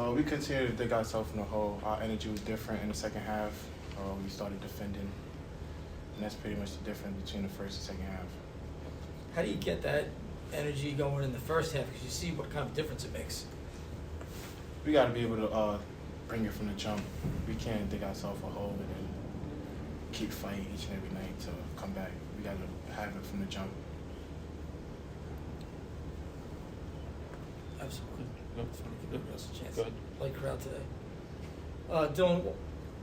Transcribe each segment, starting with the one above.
We continued to dig ourselves in the hole. Our energy was different in the second half. We started defending, and that's pretty much the difference between the first and second half. How do you get that energy going in the first half? Because you see what kind of difference it makes. We got to be able to bring it from the jump. We can't dig ourselves a hole and then keep fighting each and every night to come back. We got to have it from the jump. Absolutely. Good. Chance. Good. Light crowd today. Dylan,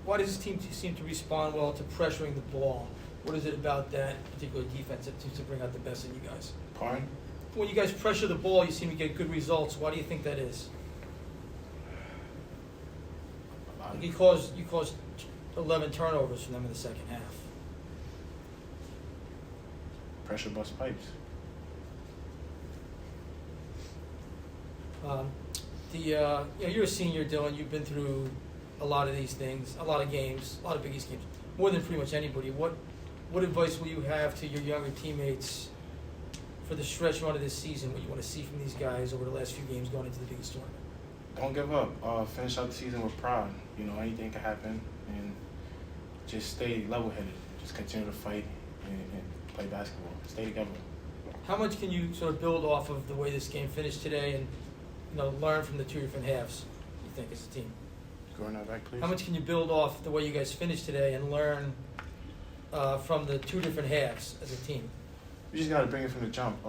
why does this team seem to respond well to pressuring the ball? What is it about that particular defense that seems to bring out the best in you guys? Pardon? When you guys pressure the ball, you seem to get good results. Why do you think that is? You caused 11 turnovers from them in the second half. Pressure bust pipes. You're a senior, Dylan. You've been through a lot of these things, a lot of games, a lot of Big East games, more than pretty much anybody. What advice will you have to your younger teammates for the stretch run of this season? What you want to see from these guys over the last few games going into the Big East tournament? Don't give up. Finish out the season with pride. You know, anything can happen, and just stay level-headed. Just continue to fight and play basketball. Stay together. How much can you sort of build off of the way this game finished today, and learn from the two different halves? You think as a team? Going that back, please. How much can you build off the way you guys finished today and learn from the two different halves as a team? We just got to bring it from the jump.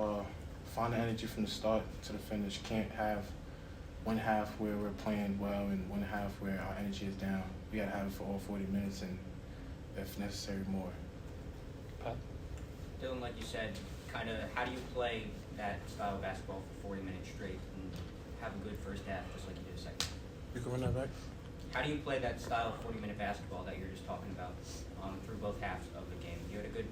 Find the energy from the start to the finish. Can't have one half where we're playing well and one half where our energy is down. We got to have it for all 40 minutes and, if necessary, more. Pat? Dylan, like you said, kind of how do you play that style of basketball for 40 minutes straight and have a good first half just like you did second? You can run that back. How do you play that style of 40-minute basketball that you're just talking about through both halves of the game? You had a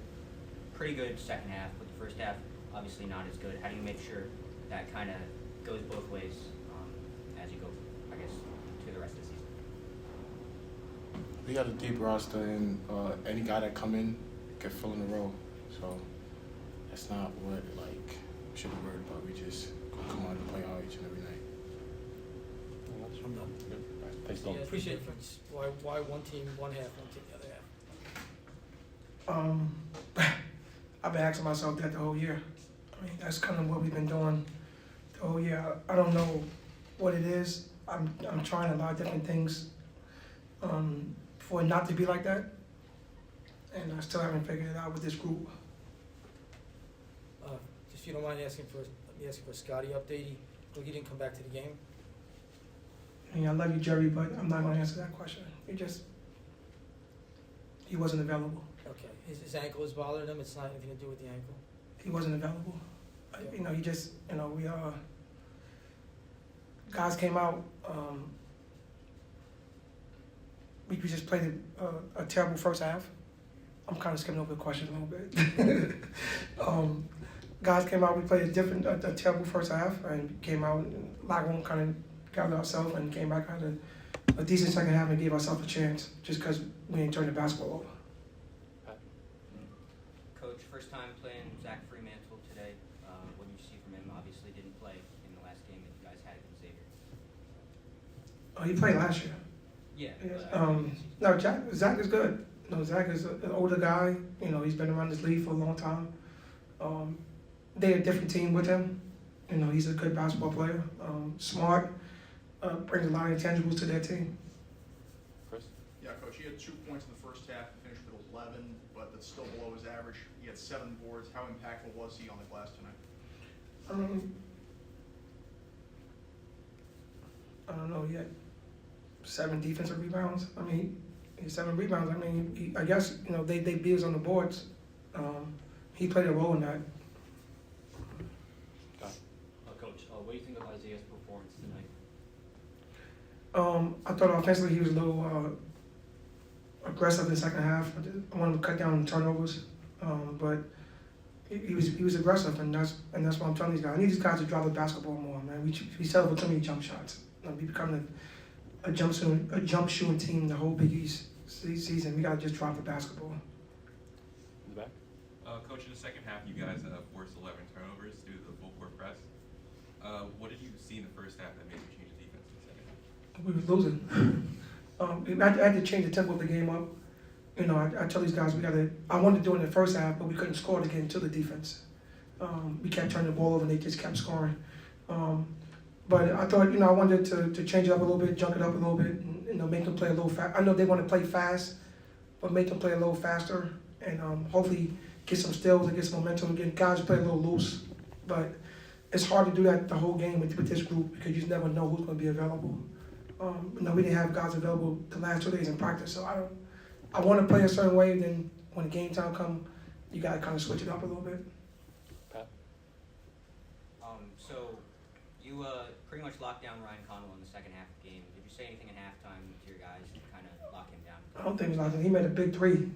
pretty good second half, but the first half obviously not as good. How do you make sure that kind of goes both ways as you go, I guess, to the rest of the season? We got a deep roster, and any guy that come in can fill in the role. So that's not what we should be worried about. We just come out and play hard each and every night. I'm done. Good. All right. Thanks, Dylan. I appreciate it. Why one team one half, one team the other half? I've been asking myself that the whole year. I mean, that's kind of what we've been doing the whole year. I don't know what it is. I'm trying a lot of different things for it not to be like that, and I still haven't figured it out with this group. If you don't mind let me ask for a Scotty update. He didn't come back to the game. I mean, I love you, Jerry, but I'm not going to answer that question. He wasn't available. Okay. His ankle is bothering him. It's not anything to do with the ankle. He wasn't available. Yeah. He just, we guys came out. We just played a terrible first half. I'm kind of skipping over the question a little bit. Guys came out. We played a terrible first half, and came out and locker room kind of gathered ourselves and came back out a decent second half and gave ourselves a chance just because we didn't turn the basketball over. Coach, first time playing Zach Fremantle today. What did you see from him? Obviously didn't play in the last game that you guys had against Xavier. Oh, he played last year. Yeah. No, Zach is good. Zach is an older guy. He's been around this league for a long time. They're a different team with him. He's a good basketball player, smart, brings a lot of intangibles to their team. Chris? Yeah, Coach, he had 2 points in the first half, finished with 11, but that's still below his average. He had 7 boards. How impactful was he on the glass tonight? I don't know, he had 7 defensive rebounds. He had 7 rebounds. I guess, they beat us on the boards. He played a role in that. Coach, what do you think of Isaiah's performance tonight? I thought offensively he was a little aggressive in the second half. I wanted to cut down on turnovers, but he was aggressive, and that's what I'm telling these guys. I need these guys to drive the basketball more, man. We settle for too many jump shots. We become a jump shooting team the whole Big East season. We gotta just drive the basketball. In the back. Coach, in the second half, you guys forced 11 turnovers due to the full court press. What did you see in the first half that made you change the defense in the second half? we were losing. I had to change the tempo of the game up. You know, I tell these guys I wanted to do it in the first half, but we couldn't score to get into the defense. We kept turning the ball over and they just kept scoring. But I thought, I wanted to change it up a little bit, junk it up a little bit, and, make them play a little fast. I know they want to play fast, but make them play a little faster and hopefully get some steals and get some momentum and get guys play a little loose. But it's hard to do that the whole game with this group because you just never know who's going to be available. We didn't have guys available the last 2 days in practice, so I want to play a certain way. Then when the game time comes, you got to kind of switch it up a little bit. Pat? So you pretty much locked down Ryan Connell in the second half of the game. Did you say anything in halftime to your guys to kind of lock him down? I don't think we locked him. He made a big three,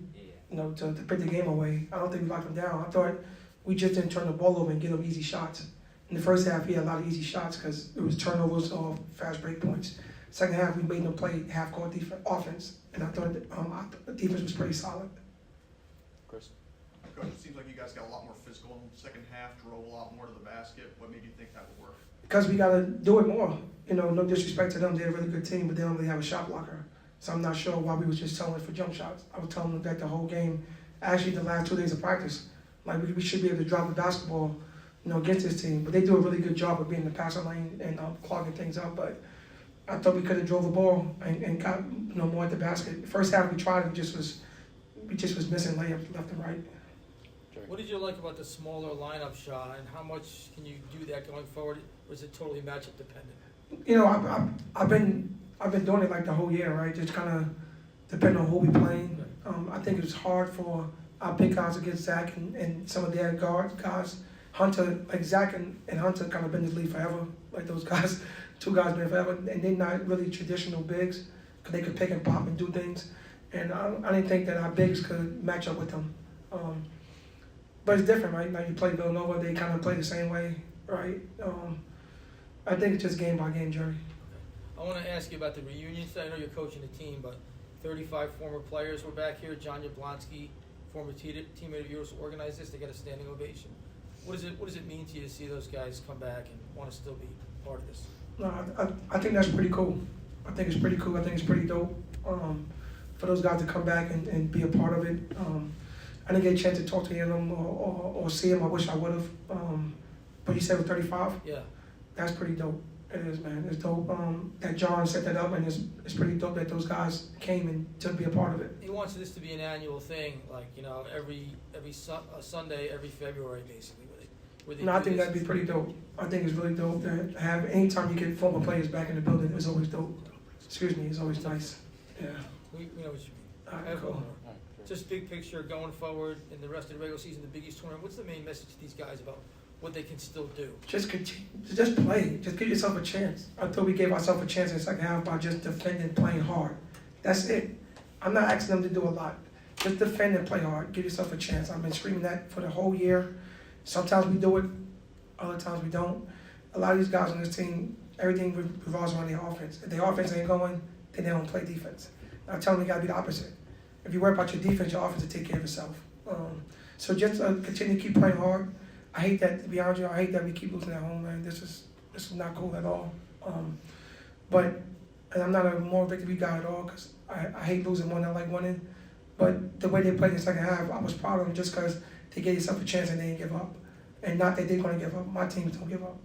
Yeah. to put the game away. I don't think we locked him down. I thought we just didn't turn the ball over and get him easy shots. In the first half, he had a lot of easy shots because it was turnovers or fast break points. Second half, we made them play half-court offense, and I thought the defense was pretty solid. Chris? Coach, it seems like you guys got a lot more physical in the second half, drove a lot more to the basket. What made you think that would work? Because we got to do it more. No disrespect to them, they're a really good team, but they don't really have a shot blocker. So I'm not sure why we was just telling it for jump shots. I was telling them that the whole game, actually the last 2 days of practice, like we should be able to drop the basketball, against this team. But they do a really good job of being in the passing lane and clogging things up. But I thought we could have drove the ball and got more at the basket. First half we tried, we just was missing layups left and right. What did you like about the smaller lineup shot, and how much can you do that going forward, or is it totally matchup dependent? I've been doing it like the whole year, right? Just kind of depending on who we playing. I think it's hard for our big guys against Zach and some of their guys. Hunter, like Zach and Hunter, kind of been in this league forever. Like those guys, 2 guys been forever, and they're not really traditional bigs because they could pick and pop and do things. And I didn't think that our bigs could match up with them. But it's different, right? Like you play Villanova, they kind of play the same way, right? I think it's just game by game, Jerry. I want to ask you about the reunions. I know you're coaching the team, but 35 former players were back here. John Jablonski, former teammate of yours, organized this. They got a standing ovation. What does it mean to you to see those guys come back and want to still be part of this? No, I think that's pretty cool. I think it's pretty cool. I think it's pretty dope for those guys to come back and be a part of it. I didn't get a chance to talk to any of them or see them. I wish I would have. But you said with 35? Yeah. That's pretty dope. It is, man. It's dope that John set that up, and it's pretty dope that those guys came and to be a part of it. He wants this to be an annual thing, like every Sunday, every February, basically. No, I think that'd be pretty dope. I think it's really dope to have anytime you get former players back in the building. It's always dope. Excuse me, it's always nice. Yeah. We know what you mean. All I right, have cool. one more. Just big picture going forward in the rest of the regular season, the Big East tournament. What's the main message to these guys about what they can still do? Just continue. Just play. Just give yourself a chance. I thought we gave ourselves a chance in the second half by just defending, playing hard. That's it. I'm not asking them to do a lot. Just defend and play hard. Give yourself a chance. I've been screaming that for the whole year. Sometimes we do it. Other times we don't. A lot of these guys on this team, everything revolves around their offense. If their offense ain't going, then they don't play defense. And I tell them you gotta be the opposite. If you worry about your defense, your offense will take care of itself. So just continue to keep playing hard. I hate that, to be honest with you, I hate that we keep losing at home, man. This is not cool at all. And I'm not a more victory guy at all because I hate losing more than I like winning. But the way they played in the second half, I was proud of them just because they gave themselves a chance and they didn't give up. And not that they're going to give up. My teams don't give up.